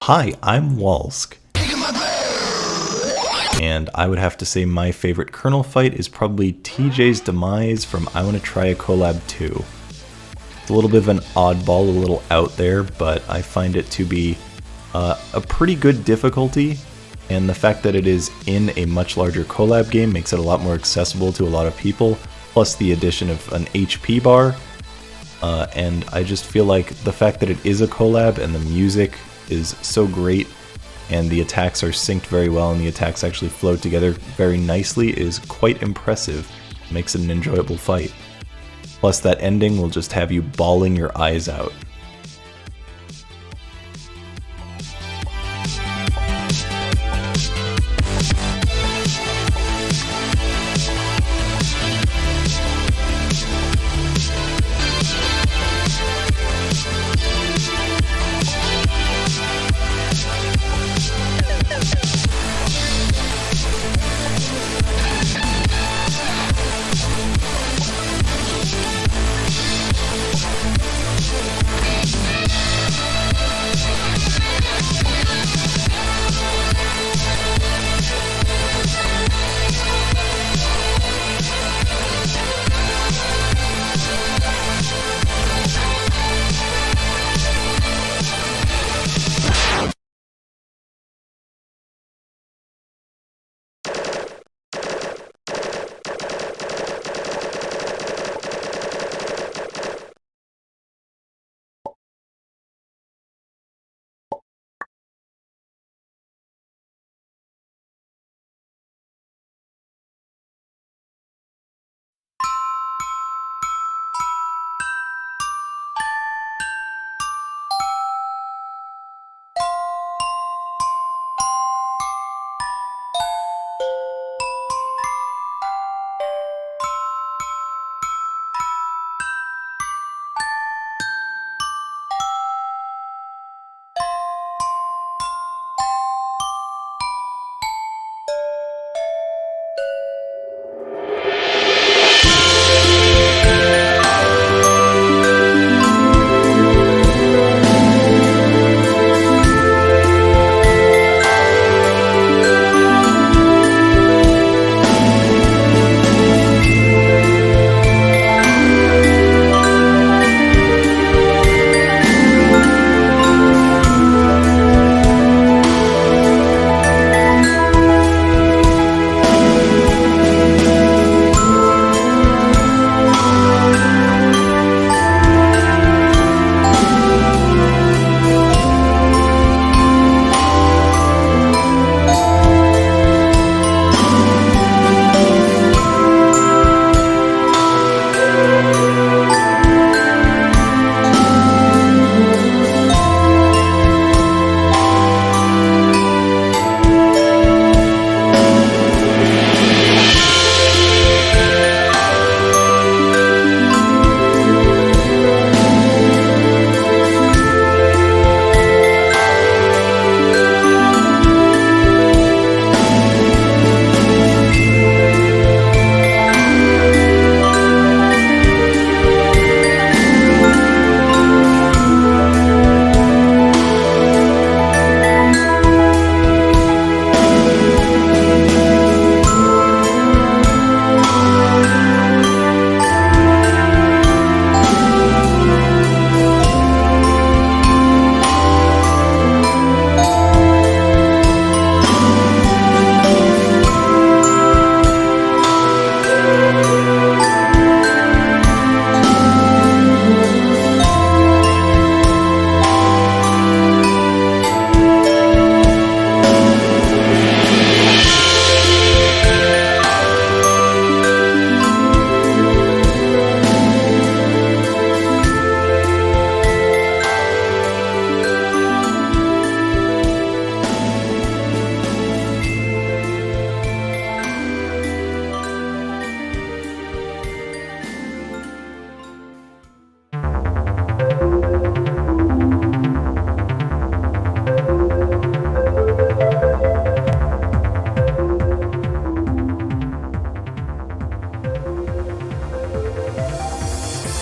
Hi, I'm Walsk. And I would have to say my favorite kernel fight is probably TJ's Demise from I Want to Try a Collab 2. It's a little bit of an oddball, a little out there, but I find it to be a pretty good difficulty, and the fact that it is in a much larger collab game makes it a lot more accessible to a lot of people, plus the addition of an HP bar, and I just feel like the fact that it is a collab and the music is so great and the attacks are synced very well and the attacks actually flow together very nicely is quite impressive. Makes it an enjoyable fight. Plus that ending will just have you bawling your eyes out.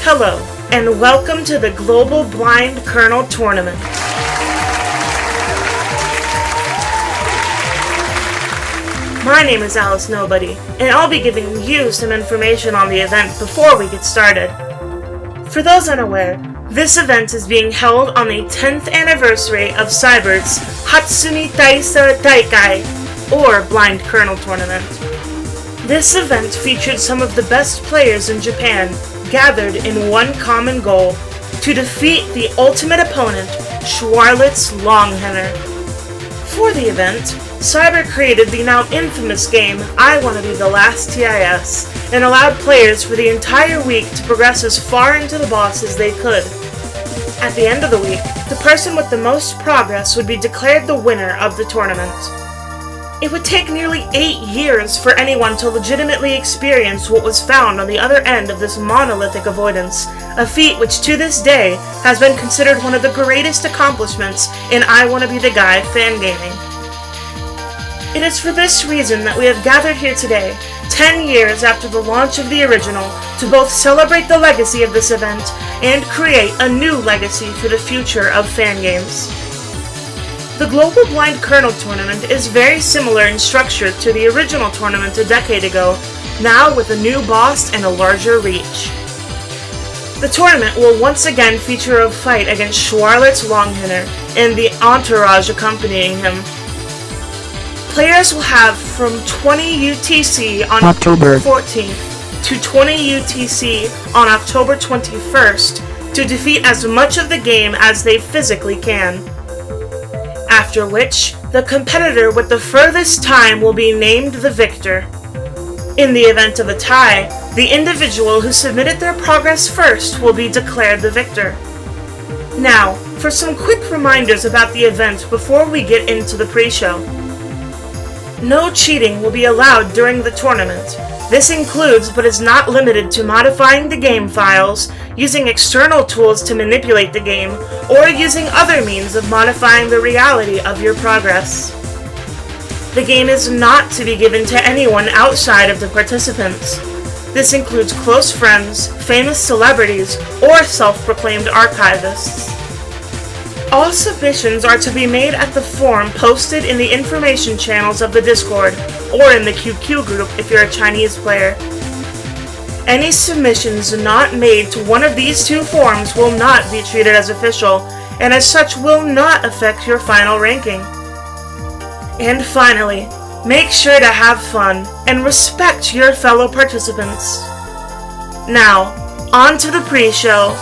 Hello, and welcome to the Global Blind Kernel Tournament. My name is Alice Nobody, and I'll be giving you some information on the event before we get started. For those unaware, this event is being held on the 10th anniversary of Cybert's Hatsumi Taisa Taikai, or Blind Colonel Tournament. This event featured some of the best players in Japan gathered in one common goal: to defeat the ultimate opponent, Schwarlitz Longhenner. For the event, Cyber created the now infamous game I Wanna Be the Last TIS and allowed players for the entire week to progress as far into the boss as they could. At the end of the week, the person with the most progress would be declared the winner of the tournament. It would take nearly 8 years for anyone to legitimately experience what was found on the other end of this monolithic avoidance, a feat which to this day has been considered one of the greatest accomplishments in I Wanna Be the Guy fangaming. It is for this reason that we have gathered here today, 10 years after the launch of the original, to both celebrate the legacy of this event and create a new legacy for the future of fangames. The Global Blind Colonel Tournament is very similar in structure to the original tournament a decade ago, now with a new boss and a larger reach. The tournament will once again feature a fight against Schwarlitz Longhenner and the entourage accompanying him. Players will have from 20 UTC on October 14th to 20 UTC on October 21st to defeat as much of the game as they physically can. After which, the competitor with the furthest time will be named the victor. In the event of a tie, the individual who submitted their progress first will be declared the victor. Now, for some quick reminders about the event before we get into the pre-show. No cheating will be allowed during the tournament. This includes, but is not limited to, modifying the game files, using external tools to manipulate the game, or using other means of modifying the reality of your progress. The game is not to be given to anyone outside of the participants. This includes close friends, famous celebrities, or self-proclaimed archivists. All submissions are to be made at the form posted in the information channels of the Discord, or in the QQ group if you're a Chinese player. Any submissions not made to one of these two forms will not be treated as official, and as such will not affect your final ranking. And finally, make sure to have fun and respect your fellow participants. Now, on to the pre-show.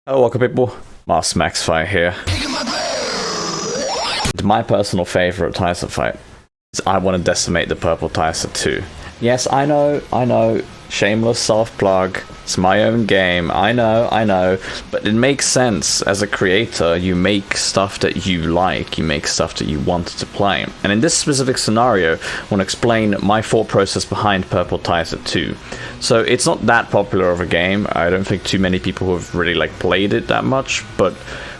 Hello, welcome people. Master Max Fight here. My personal favorite Tyson fight is I Want to Decimate the Purple Tyson 2. Yes, I know, shameless self-plug, it's my own game, I know, but it makes sense. As a creator, you make stuff that you like, you make stuff that you want to play. And in this specific scenario, I want to explain my thought process behind Purple Tyson 2. So it's not that popular of a game, I don't think too many people have really played it that much, but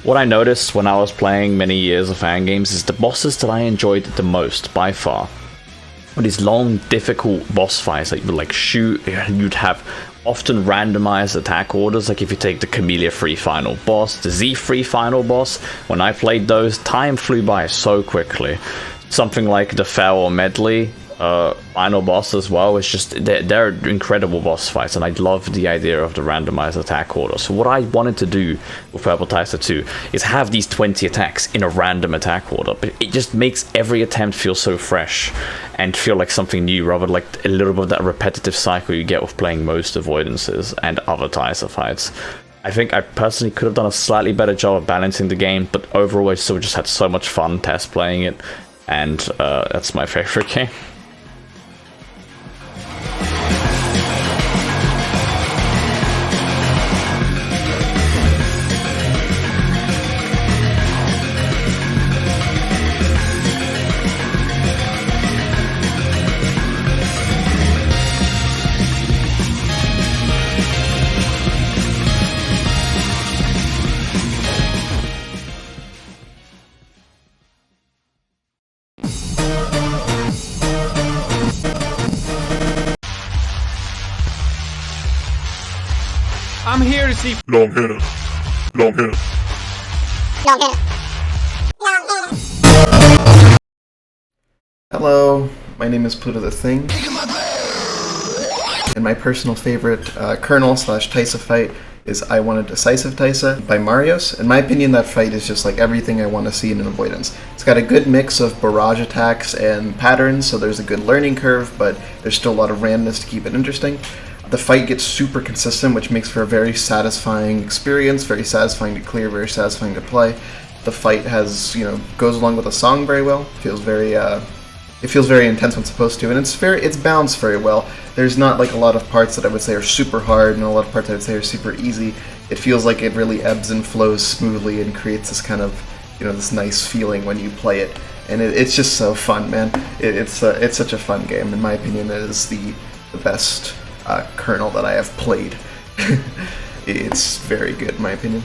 what I noticed when I was playing many years of fan games is the bosses that I enjoyed the most, by far, were these long, difficult boss fights that you would shoot, you'd have often randomized attack orders, like if you take the Camellia 3 final boss, the Z3 final boss. When I played those, time flew by so quickly. Something like the Fell or Medley final boss as well, it's just, they're incredible boss fights, and I love the idea of the randomized attack order. So what I wanted to do with Purple Tyson 2 is have these 20 attacks in a random attack order, but it just makes every attempt feel so fresh and feel like something new, rather like a little bit of that repetitive cycle you get with playing most avoidances and other Tyson fights. I think I personally could have done a slightly better job of balancing the game, but overall I still just had so much fun test playing it, and that's my favorite game. I'm here to see Long hair. Long hair. Hello, my name is Pluto the Thing, and my personal favorite Colonel / Taisa fight is I Want a Decisive Taisa by Marios. In my opinion, that fight is just like everything I want to see in an avoidance. It's got a good mix of barrage attacks and patterns, so there's a good learning curve, but there's still a lot of randomness to keep it interesting. The fight gets super consistent, which makes for a very satisfying experience, very satisfying to clear, very satisfying to play. The fight has, goes along with the song very well. Feels very intense when it's supposed to, and it's balanced very well. There's not like a lot of parts that I would say are super hard, and a lot of parts I would say are super easy. It feels like it really ebbs and flows smoothly and creates this kind of, this nice feeling when you play it. And it's just so fun, man. It's such a fun game. In my opinion, it is the best Colonel that I have played. It's very good, in my opinion.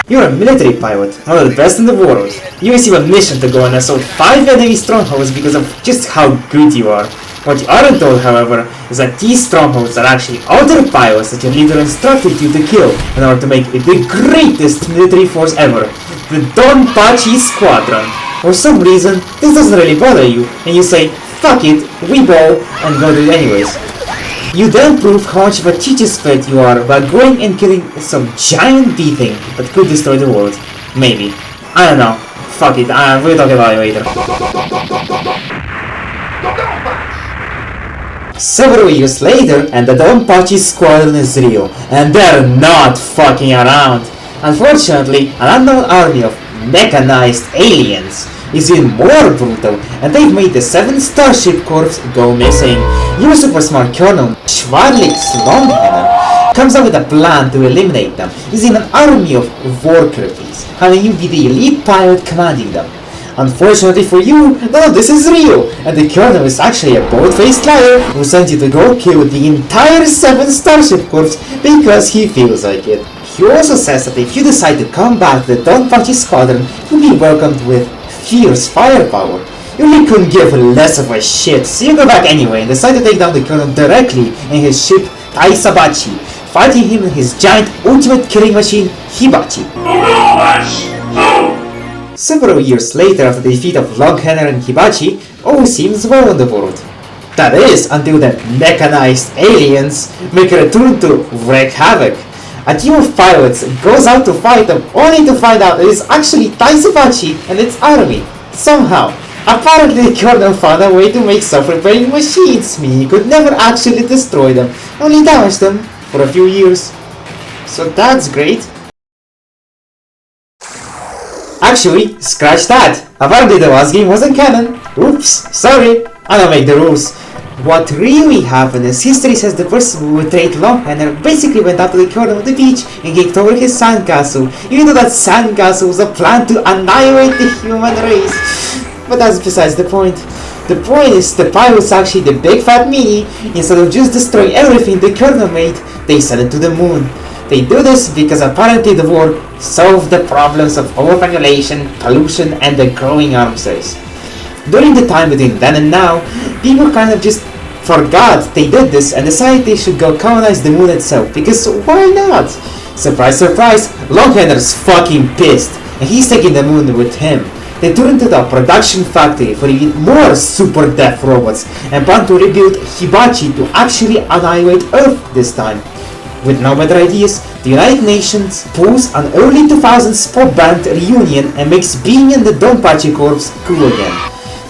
You're a military pilot, one of the best in the world. You receive a mission to go and assault 5 enemy strongholds because of just how good you are. What you aren't told, however, is that these strongholds are actually other pilots that your leader instructed you to kill in order to make it the greatest military force ever, the Donpachi Squadron. For some reason, this doesn't really bother you, and you say, fuck it, we bow, and go do it anyways. You then prove how much of a teacher's pet you are by going and killing some giant bee thing that could destroy the world. Maybe. I don't know. Fuck it, we'll talk about it later. Several years later, and the Donpachi Squadron is real, and they're not fucking around. Unfortunately, an unknown army of mechanized aliens is even more brutal, and they've made the 7 Starship Corps go missing. Your super smart Colonel Schwarlitz comes up with a plan to eliminate them, using an army of war crippies, having you be the elite pilot commanding them. Unfortunately for you, none of this is real, and the Colonel is actually a bold-faced liar who sends you to go kill the entire 7 Starship Corps because he feels like it. He also says that if you decide to come back to the Donpachi Squadron, you'll be welcomed with fierce firepower. You really couldn't give less of a shit, so you go back anyway and decide to take down the Colonel directly in his ship Taisabachi, fighting him in his giant ultimate killing machine Hibachi. Several years later, after the defeat of Longhander and Hibachi, all seems well in the world. That is, until the mechanized aliens make a return to wreak havoc. A team of pilots goes out to fight them, only to find out it is actually Taisabachi and its army. Somehow, apparently the Colonel found a way to make self-repairing machines, meaning he could never actually destroy them, only damage them for a few years. So that's great. Actually, scratch that! Apparently the last game wasn't canon. Oops, sorry, I don't make the rules. What really happened is history says the person who betrayed Longhander basically went up to the Colonel of the beach and kicked over his sandcastle, even though that sandcastle was a plan to annihilate the human race. But that's besides the point. The point is the pirates actually the big fat meanie. Instead of just destroying everything the Colonel made, they sent it to the moon. They do this because apparently the war solved the problems of overpopulation, pollution, and the growing arms race. During the time between then and now, people kind of just forgot they did this and decided they should go colonize the moon itself, because why not? Surprise surprise, Longhander's fucking pissed, and he's taking the moon with him. They turned into a production factory for even more super death robots and plan to rebuild Hibachi to actually annihilate Earth this time. With no better ideas, the United Nations pulls an early 2000s pop band reunion and makes being in the Donpachi Corps cool again.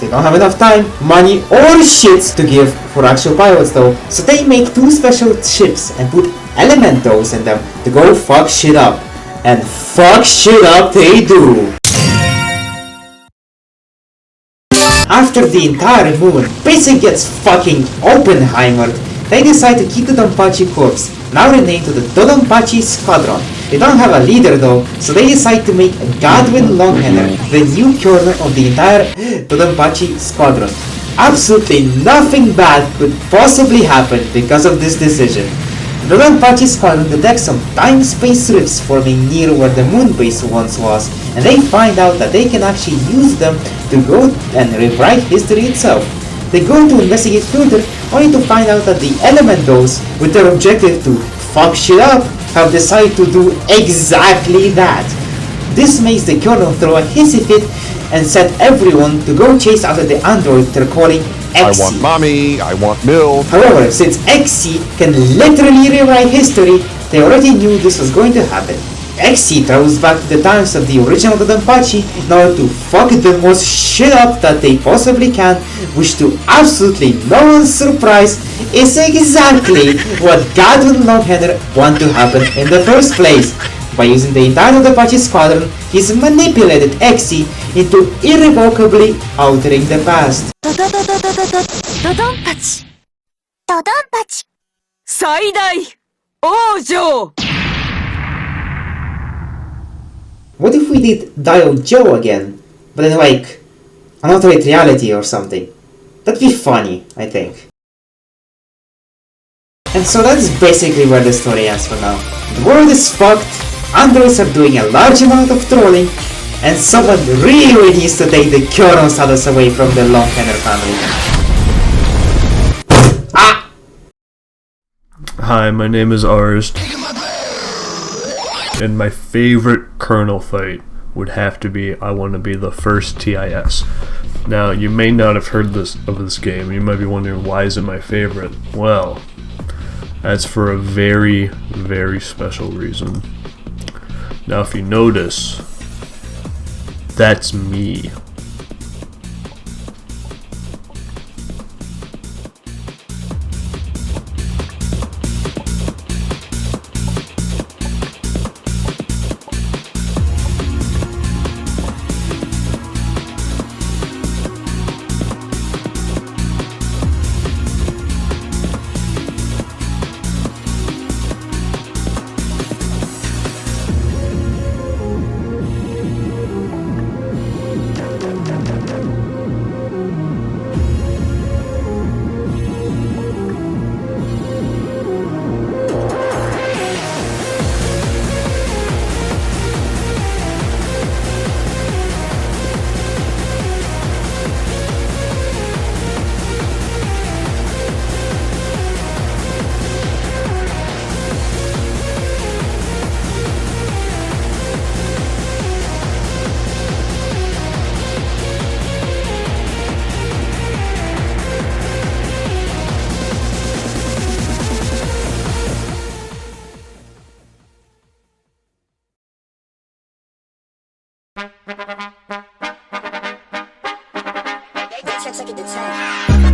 They don't have enough time, money, or shit to give for actual pilots though, so they make 2 special ships and put elementals in them to go fuck shit up. And fuck shit up they do! After the entire movement basically gets fucking Oppenheimered, they decide to keep the Donpachi Corps, now renamed to the Dodonpachi Squadron. They don't have a leader though, so they decide to make Godwin Longhander the new colonel of the entire Dodonpachi Squadron. Absolutely nothing bad could possibly happen because of this decision. The Dodonpachi Squadron detects some time-space rifts forming near where the moon base once was, and they find out that they can actually use them to go and rewrite history itself. They go to investigate further, only to find out that the Elementos, with their objective to fuck shit up, have decided to do exactly that. This makes the colonel throw a hissy fit and set everyone to go chase after the android they're calling I XC. want mommy, I want milk. However, since XC can literally rewrite history, they already knew this was going to happen. XC travels back to the times of the original Dodonpachi in order to fuck the most shit up that they possibly can, which to absolutely no one's surprise is exactly what Godwin Longhander wanted to happen in the first place. By using the entire Dodonpachi squadron, he's manipulated XC into irrevocably altering the past. ドドンパチドドンパチ最大王女 What if we did Dial Joe again, but in like an alternate reality or something? That'd be funny, I think. And so that's basically where the story ends for now. The world is fucked, androids are doing a large amount of trolling, and someone really needs to take the Kyoron status away from the Longhander family. Ah! Hi, my name is Arst, and my favorite Colonel fight would have to be I want to be the first TIS. Now, you may not have heard of this game. You might be wondering, why is it my favorite? Well, that's for a very, very special reason. Now, if you notice, that's me.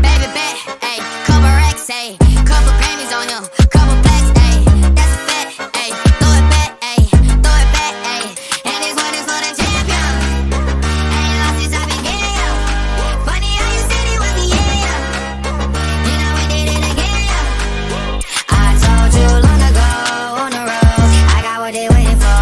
Baby bet, ayy, couple racks, ayy, couple Grammys on him, couple plaques, ayy, that's a fact, ayy, throw it back, ayy, and this one is for the champion. Ain't lost since I began. Funny how you said it was the year. You know we did it again. I told you long ago on the road, I got what they waiting for.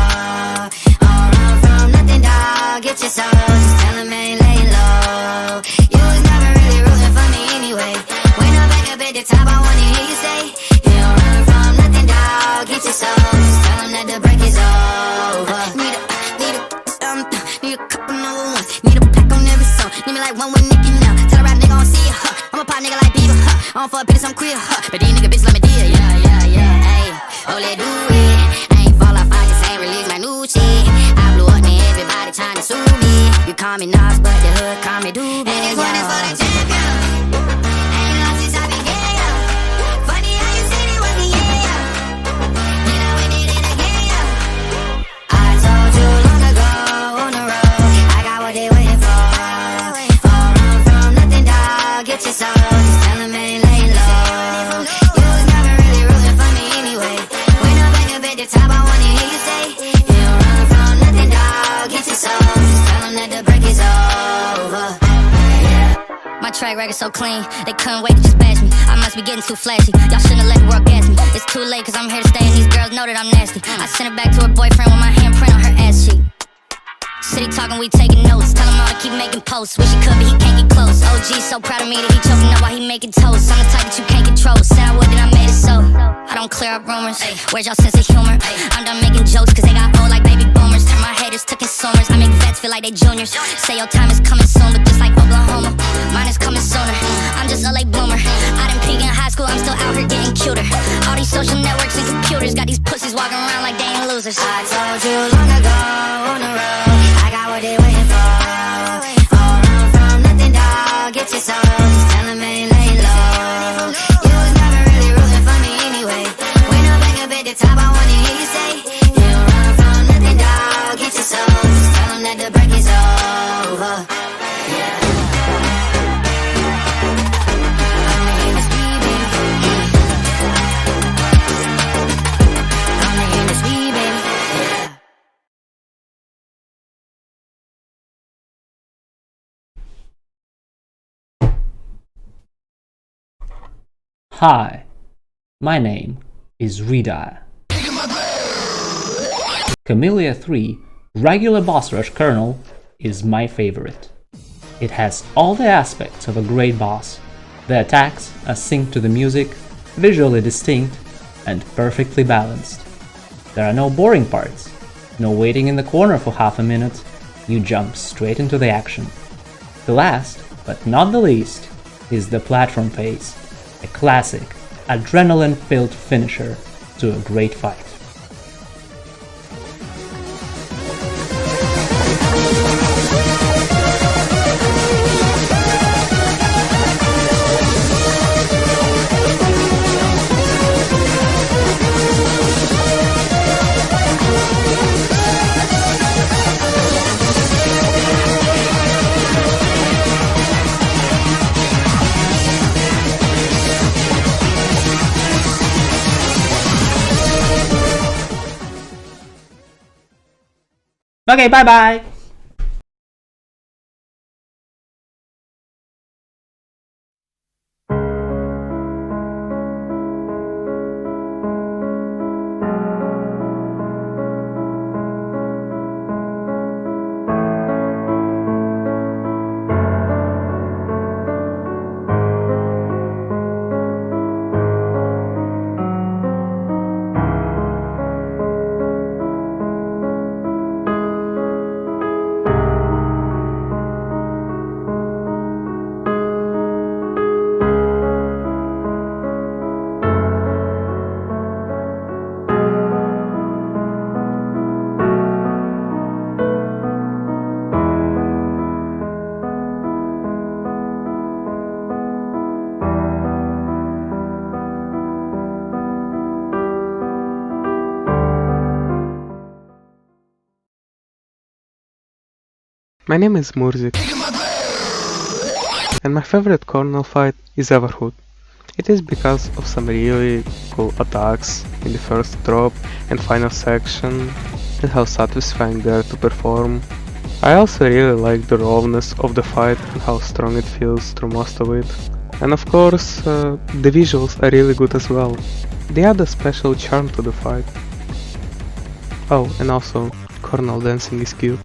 Don't run from nothing, dog. Get your soul, just tell 'em ain't laying low. You was never really rooting for me anyway. When I'm back up at the top, I wanna hear you say, you don't run from nothing, dog. Get your soul, just tell 'em that the break is over. Need a couple number ones. Need a pack on every song. Need me like one with Nicki now. Tell a rap nigga I don't see ya, huh. I'm a pop nigga like Bieber, huh. I don't fuck bitches, I'm queer, huh. But these nigga bitches let me deal, yeah, ayy. Oh, let's do it. I ain't fall off, I just ain't release my new shit. I blew up and everybody trying to sue me. You call me Nas, but the hood call me Doobie. And this one is for the champion. Ain't lost since I began. Funny how you said it was the year. You know we did it again. I told you long ago on the road, I got what they waiting for. Don't run from nothing, dog. Get your soul, just tell 'em ain't laying low. You was never really rooting for me anyway. When I'm back up at the top, I wanna hear you say, you don't run from nothing, dog. Get your soul, just tell 'em that the break is over. track record so clean, they couldn't wait to just bash me. I must be getting too flashy. Y'all shouldn't have let the world gas me. It's too late, cause I'm here to stay, and these girls know that I'm nasty. I sent it back to her boyfriend with my handprint on her ass cheek. City talking, we taking notes. Tell him all to keep making posts. Wish he could, but he can't get close. OG so proud of me that he choking up while he making toast. I'm the type that you can't control. Said I would, then I made it so. I don't clear up rumors. Where's y'all sense of humor? I'm done making jokes, cause they got old like baby boomers. Turn my haters to consumers. I make vets feel like they juniors. Say your time is coming soon, but just like Oklahoma, mine is coming sooner. I'm just a late bloomer. I didn't peak in high school, I'm still out here getting cuter. All these social networks and computers got these pussies walking around like they ain't losers. I told you long ago on the road, I got what they waiting for. All run from nothing, dog. Get your soul. Just tell them ain't lay low. You was never really rooting for me anyway. When I'm back up at the top, I wanna hear you say, you don't run from nothing, dog. Get your soul. Just tell them that the break is over. Yeah. I'm the industry, baby. I'm the industry, baby. Yeah. Hi, my name is Redire. Camellia 3 Regular Boss Rush Kernel is my favorite. It has all the aspects of a great boss. The attacks are synced to the music, visually distinct, and perfectly balanced. There are no boring parts, no waiting in the corner for half a minute, you jump straight into the action. The last, but not the least, is the platform phase. A classic, adrenaline-filled finisher to a great fight. Okay, bye-bye! My name is Murzik, and my favorite Cornell fight is Everhood. It is because of some really cool attacks in the first drop and final section, and how satisfying they are to perform. I also really like the rawness of the fight and how strong it feels through most of it. And of course, the visuals are really good as well. They add a special charm to the fight. Oh, and also, Cornell dancing is cute.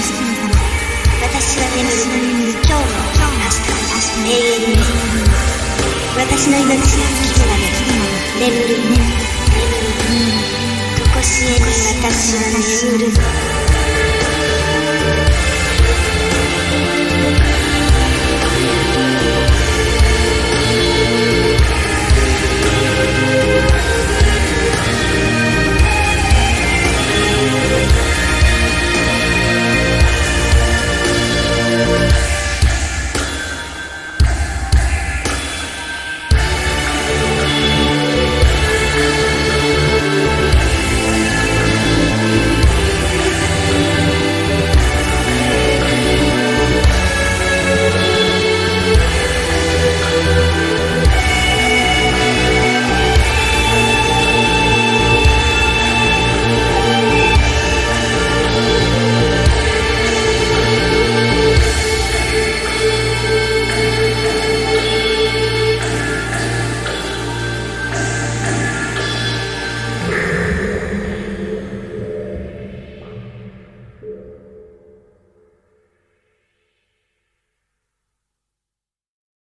私は眠る。今日も明日永遠に。私の命はいつまで眠る。とこしえに私は眠る。